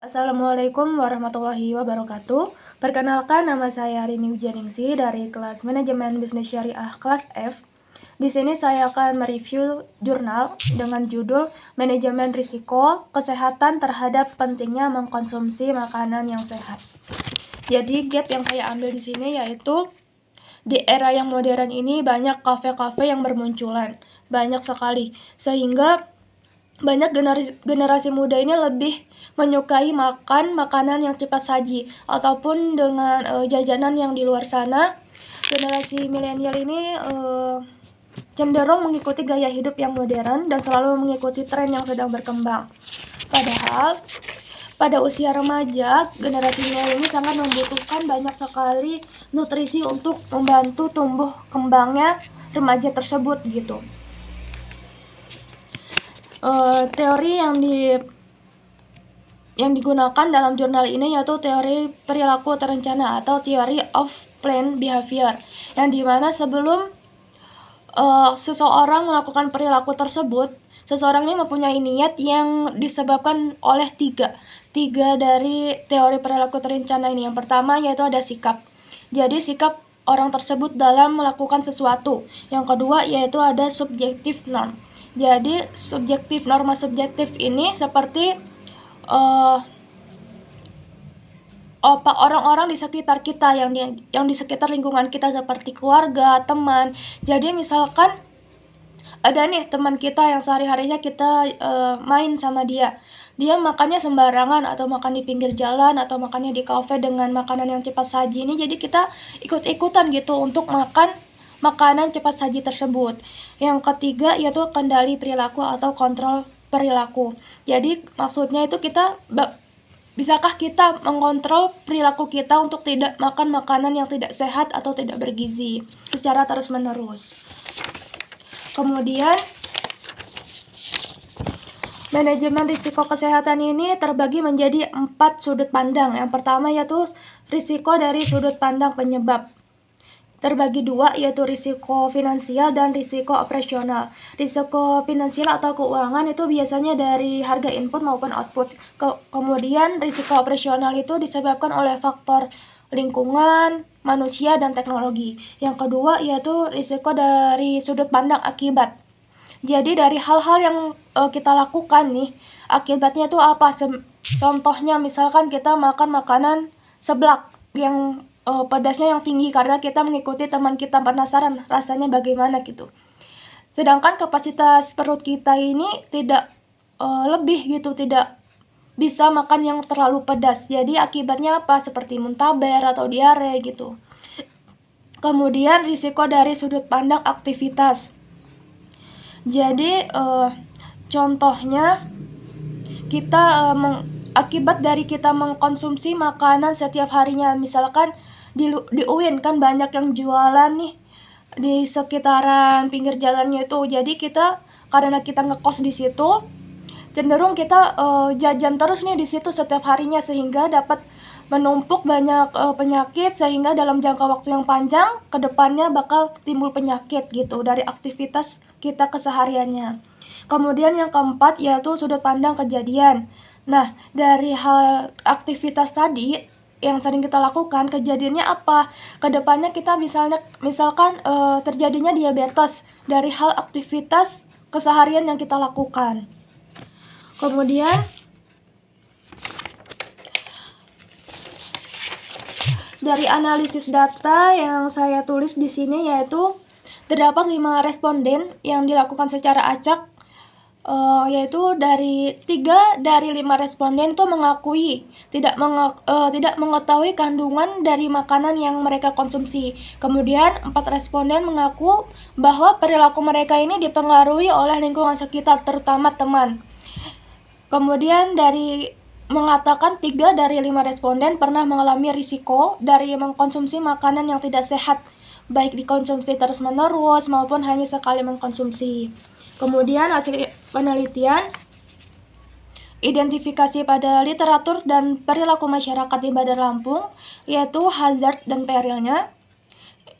Assalamualaikum warahmatullahi wabarakatuh. Perkenalkan, nama saya Rini Wijaningsi dari kelas Manajemen Bisnis Syariah kelas F. Di sini saya akan mereview jurnal dengan judul Manajemen Risiko Kesehatan Terhadap Pentingnya Mengkonsumsi Makanan yang Sehat. Jadi gap yang saya ambil di sini yaitu di era yang modern ini banyak kafe-kafe yang bermunculan, banyak sekali, sehingga banyak generasi muda ini lebih menyukai makan makanan yang cepat saji ataupun dengan jajanan yang di luar sana. Generasi milenial ini cenderung mengikuti gaya hidup yang modern dan selalu mengikuti tren yang sedang berkembang. Padahal pada usia remaja, generasi milenial ini sangat membutuhkan banyak sekali nutrisi untuk membantu tumbuh kembangnya remaja tersebut gitu. Teori yang digunakan dalam jurnal ini yaitu teori perilaku terencana atau theory of planned behavior, yang dimana sebelum seseorang melakukan perilaku tersebut, seseorang ini mempunyai niat yang disebabkan oleh tiga dari teori perilaku terencana ini. Yang pertama yaitu ada sikap. Jadi sikap orang tersebut dalam melakukan sesuatu. Yang kedua yaitu ada subjektif norm. Jadi norma subjektif ini seperti orang-orang di sekitar kita, yang di sekitar lingkungan kita seperti keluarga, teman. Jadi misalkan ada nih teman kita yang sehari-harinya kita main sama dia makannya sembarangan atau makan di pinggir jalan atau makannya di kafe dengan makanan yang cepat saji ini, jadi kita ikut-ikutan gitu untuk makan makanan cepat saji tersebut. Yang ketiga yaitu kendali perilaku atau kontrol perilaku. Jadi maksudnya itu bisakah kita mengontrol perilaku kita untuk tidak makan makanan yang tidak sehat atau tidak bergizi secara terus-menerus. Kemudian manajemen risiko kesehatan ini terbagi menjadi 4 sudut pandang. Yang pertama yaitu risiko dari sudut pandang penyebab. Terbagi 2 yaitu risiko finansial dan risiko operasional. Risiko finansial atau keuangan itu biasanya dari harga input maupun output. Kemudian risiko operasional itu disebabkan oleh faktor lingkungan, manusia, dan teknologi. Yang kedua yaitu risiko dari sudut pandang akibat. Jadi dari hal-hal yang kita lakukan nih, akibatnya itu apa? Contohnya misalkan kita makan makanan seblak yang pedasnya yang tinggi karena kita mengikuti teman kita, penasaran rasanya bagaimana gitu. Sedangkan kapasitas perut kita ini tidak lebih gitu, tidak bisa makan yang terlalu pedas. Jadi akibatnya apa? Seperti muntaber atau diare gitu. Kemudian risiko dari sudut pandang aktivitas. Jadi contohnya kita akibat dari kita mengkonsumsi makanan setiap harinya, misalkan di UIN kan banyak yang jualan nih di sekitaran pinggir jalannya itu. Jadi kita karena kita ngekos di situ, cenderung kita jajan terus nih di situ setiap harinya, sehingga dapat menumpuk banyak penyakit, sehingga dalam jangka waktu yang panjang ke depannya bakal timbul penyakit gitu dari aktivitas kita kesehariannya. Kemudian yang keempat yaitu sudut pandang kejadian. Nah, dari hal aktivitas tadi yang sering kita lakukan, kejadiannya apa? Kedepannya kita misalkan terjadinya diabetes dari hal aktivitas keseharian yang kita lakukan. Kemudian dari analisis data yang saya tulis di sini yaitu terdapat 5 responden yang dilakukan secara acak. Yaitu dari 3 dari 5 responden itu mengakui tidak mengetahui kandungan dari makanan yang mereka konsumsi. Kemudian 4 responden mengaku bahwa perilaku mereka ini dipengaruhi oleh lingkungan sekitar, terutama teman. Kemudian mengatakan 3 dari 5 responden pernah mengalami risiko dari mengkonsumsi makanan yang tidak sehat, baik dikonsumsi terus-menerus maupun hanya sekali mengkonsumsi. Kemudian hasil penelitian, identifikasi pada literatur dan perilaku masyarakat di Bandar Lampung, yaitu hazard dan perilnya.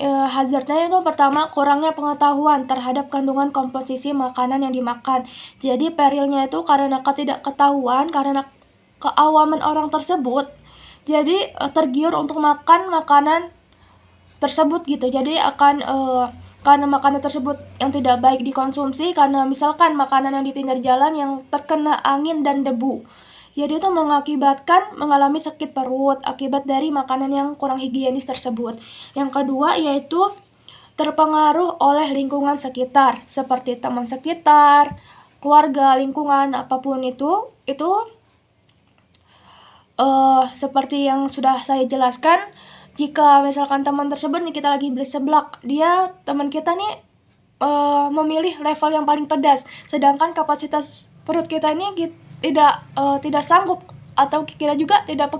Hazardnya itu pertama, kurangnya pengetahuan terhadap kandungan komposisi makanan yang dimakan. Jadi perilnya itu karena ketidaktahuan, karena keawaman orang tersebut, jadi tergiur untuk makan makanan tersebut gitu. Jadi akan karena makanan tersebut yang tidak baik dikonsumsi, karena misalkan makanan yang di pinggir jalan yang terkena angin dan debu, jadi itu mengakibatkan mengalami sakit perut akibat dari makanan yang kurang higienis tersebut. Yang kedua yaitu terpengaruh oleh lingkungan sekitar, seperti teman sekitar, keluarga, lingkungan, apapun itu seperti yang sudah saya jelaskan. Jika misalkan teman tersebut nih, kita lagi beli seblak, teman kita nih memilih level yang paling pedas, sedangkan kapasitas perut kita ini tidak sanggup, atau kita juga tidak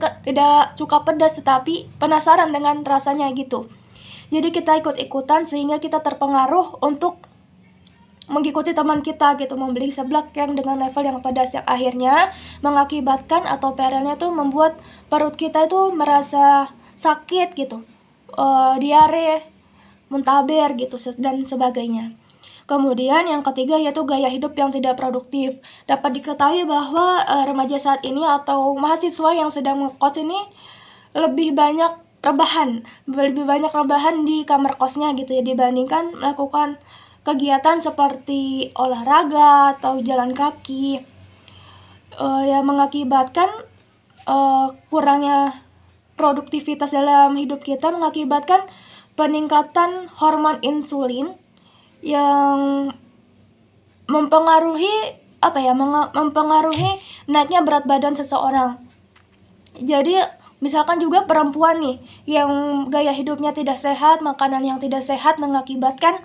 suka pedas tetapi penasaran dengan rasanya gitu. Jadi kita ikut-ikutan sehingga kita terpengaruh untuk mengikuti teman kita gitu, membeli seblak yang dengan level yang pedas, yang akhirnya mengakibatkan atau perannya tuh membuat perut kita itu merasa sakit gitu, diare, muntaber gitu, dan sebagainya. Kemudian yang ketiga yaitu gaya hidup yang tidak produktif. Dapat diketahui bahwa remaja saat ini atau mahasiswa yang sedang ngekos ini lebih banyak rebahan di kamar kosnya gitu ya, dibandingkan melakukan kegiatan seperti olahraga atau jalan kaki, yang mengakibatkan kurangnya produktivitas dalam hidup kita, mengakibatkan peningkatan hormon insulin yang mempengaruhi naiknya berat badan seseorang. Jadi misalkan juga perempuan nih yang gaya hidupnya tidak sehat, makanan yang tidak sehat mengakibatkan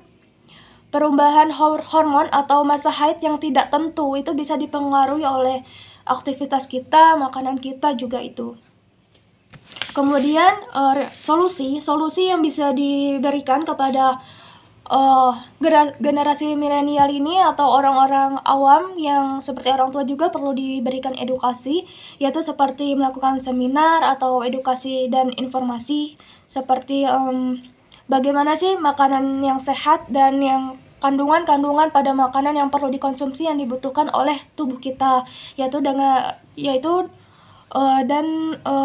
perubahan hormon atau masa haid yang tidak tentu, itu bisa dipengaruhi oleh aktivitas kita, makanan kita juga itu. Kemudian solusi yang bisa diberikan kepada generasi milenial ini atau orang-orang awam yang seperti orang tua juga perlu diberikan edukasi, yaitu seperti melakukan seminar atau edukasi dan informasi seperti bagaimana sih makanan yang sehat dan yang kandungan pada makanan yang perlu dikonsumsi yang dibutuhkan oleh tubuh kita,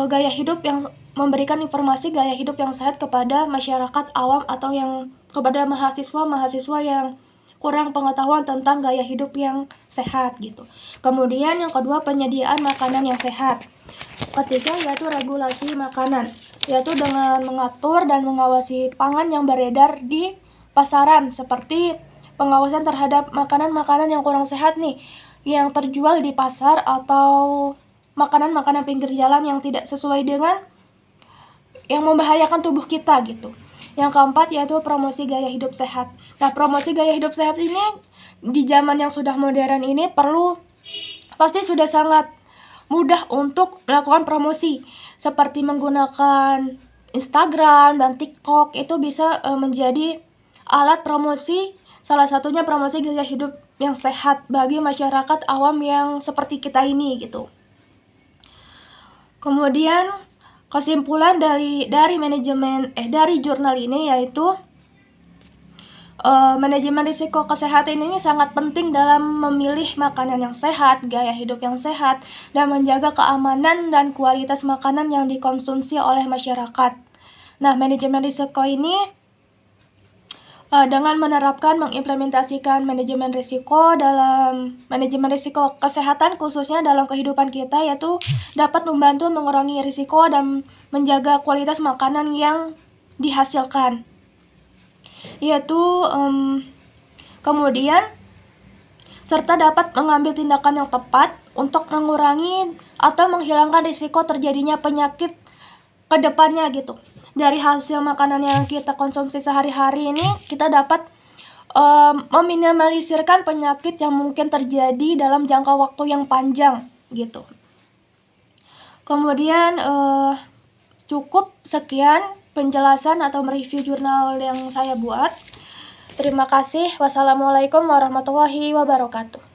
gaya hidup yang memberikan informasi gaya hidup yang sehat kepada masyarakat awam atau yang kepada mahasiswa yang kurang pengetahuan tentang gaya hidup yang sehat gitu. Kemudian yang kedua, penyediaan makanan yang sehat. Ketiga yaitu regulasi makanan, yaitu dengan mengatur dan mengawasi pangan yang beredar di pasaran, seperti pengawasan terhadap makanan-makanan yang kurang sehat nih yang terjual di pasar, atau makanan-makanan pinggir jalan yang tidak sesuai dengan yang membahayakan tubuh kita gitu. Yang keempat yaitu promosi gaya hidup sehat. Nah, promosi gaya hidup sehat ini di zaman yang sudah modern ini pasti sudah sangat mudah untuk melakukan promosi, seperti menggunakan Instagram dan TikTok. Itu bisa menjadi alat promosi, salah satunya promosi gaya hidup yang sehat bagi masyarakat awam yang seperti kita ini gitu. Kemudian kesimpulan dari jurnal ini yaitu manajemen risiko kesehatan ini sangat penting dalam memilih makanan yang sehat, gaya hidup yang sehat, dan menjaga keamanan dan kualitas makanan yang dikonsumsi oleh masyarakat. Nah, manajemen risiko ini dengan mengimplementasikan manajemen risiko kesehatan khususnya dalam kehidupan kita, yaitu dapat membantu mengurangi risiko dan menjaga kualitas makanan yang dihasilkan. Kemudian serta dapat mengambil tindakan yang tepat untuk mengurangi atau menghilangkan risiko terjadinya penyakit ke depannya gitu. Dari hasil makanan yang kita konsumsi sehari-hari ini, kita dapat meminimalisirkan penyakit yang mungkin terjadi dalam jangka waktu yang panjang gitu. Kemudian cukup sekian penjelasan atau mereview jurnal yang saya buat. Terima kasih. Wassalamualaikum warahmatullahi wabarakatuh.